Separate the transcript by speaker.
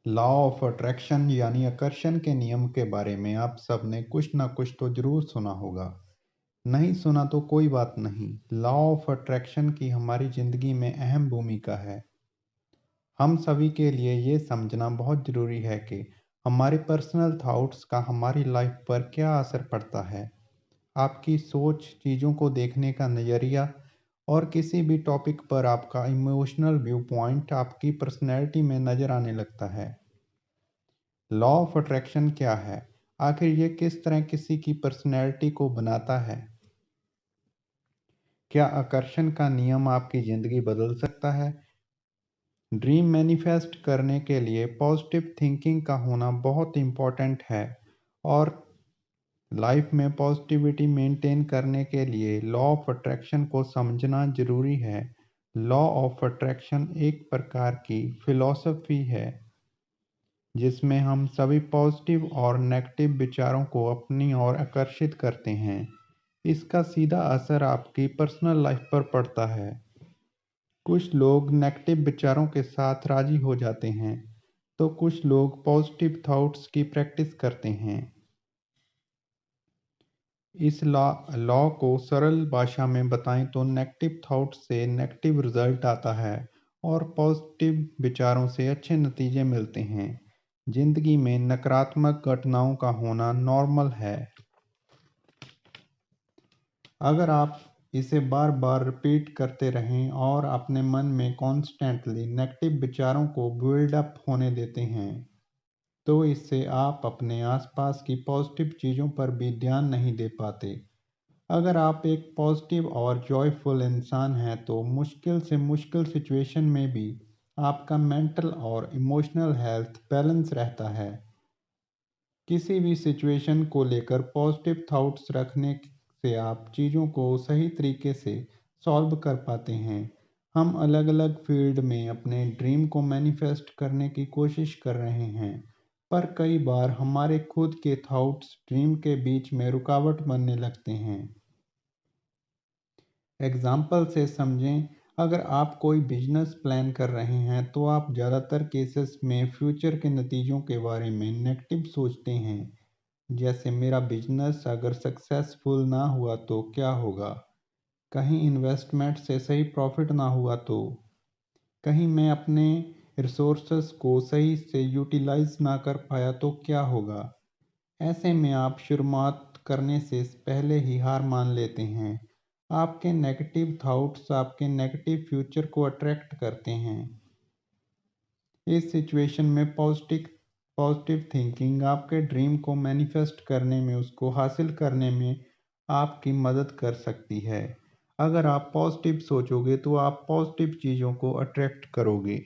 Speaker 1: Law of attraction यानी आकर्षण के नियम के बारे में आप सबने कुछ ना कुछ तो जरूर सुना होगा। नहीं सुना तो कोई बात नहीं। लॉ ऑफ अट्रैक्शन की हमारी जिंदगी में अहम भूमिका है। हम सभी के लिए ये समझना बहुत ज़रूरी है कि हमारे पर्सनल थॉट्स का हमारी लाइफ पर क्या असर पड़ता है। आपकी सोच, चीज़ों को देखने का नज़रिया और किसी भी टॉपिक पर आपका इमोशनल व्यू पॉइंट आपकी पर्सनैलिटी में नज़र आने लगता है। लॉ ऑफ अट्रैक्शन क्या है? आखिर ये किस तरह किसी की पर्सनैलिटी को बनाता है? क्या आकर्षण का नियम आपकी ज़िंदगी बदल सकता है? ड्रीम मैनिफेस्ट करने के लिए पॉजिटिव थिंकिंग का होना बहुत इम्पोर्टेंट है और लाइफ में पॉजिटिविटी मेंटेन करने के लिए लॉ ऑफ अट्रैक्शन को समझना ज़रूरी है। लॉ ऑफ अट्रैक्शन एक प्रकार की फिलॉसफी है जिसमें हम सभी पॉजिटिव और नेगेटिव विचारों को अपनी ओर आकर्षित करते हैं। इसका सीधा असर आपकी पर्सनल लाइफ पर पड़ता है। कुछ लोग नेगेटिव विचारों के साथ राजी हो जाते हैं, तो कुछ लोग पॉजिटिव थॉट्स की प्रैक्टिस करते हैं। इस लॉ को सरल भाषा में बताएं तो नेगेटिव थॉट से नेगेटिव रिजल्ट आता है और पॉजिटिव विचारों से अच्छे नतीजे मिलते हैं। जिंदगी में नकारात्मक घटनाओं का होना नॉर्मल है। अगर आप इसे बार बार रिपीट करते रहें और अपने मन में कॉन्स्टेंटली नेगेटिव विचारों को बिल्ड अप होने देते हैं, तो इससे आप अपने आसपास की पॉजिटिव चीज़ों पर भी ध्यान नहीं दे पाते। अगर आप एक पॉजिटिव और जॉयफुल इंसान हैं तो मुश्किल से मुश्किल सिचुएशन में भी आपका मेंटल और इमोशनल हेल्थ बैलेंस रहता है। किसी भी सिचुएशन को लेकर पॉजिटिव थॉट्स रखने से आप चीज़ों को सही तरीके से सॉल्व कर पाते हैं। हम अलग अलग फील्ड में अपने ड्रीम को मैनिफेस्ट करने की कोशिश कर रहे हैं, पर कई बार हमारे खुद के थॉट्स ड्रीम के बीच में रुकावट बनने लगते हैं। एग्जाम्पल से समझें, अगर आप कोई बिजनेस प्लान कर रहे हैं तो आप ज़्यादातर केसेस में फ्यूचर के नतीजों के बारे में नेगेटिव सोचते हैं। जैसे मेरा बिजनेस अगर सक्सेसफुल ना हुआ तो क्या होगा? कहीं इन्वेस्टमेंट से सही प्रॉफिट ना हुआ तो? कहीं मैं अपने रिसोर्सेस को सही से यूटिलाइज ना कर पाया तो क्या होगा? ऐसे में आप शुरुआत करने से पहले ही हार मान लेते हैं। आपके नेगेटिव थॉट्स आपके नेगेटिव फ्यूचर को अट्रैक्ट करते हैं। इस सिचुएशन में पॉजिटिव थिंकिंग आपके ड्रीम को मैनिफेस्ट करने में, उसको हासिल करने में आपकी मदद कर सकती है। अगर आप पॉजिटिव सोचोगे तो आप पॉजिटिव चीज़ों को अट्रैक्ट करोगे।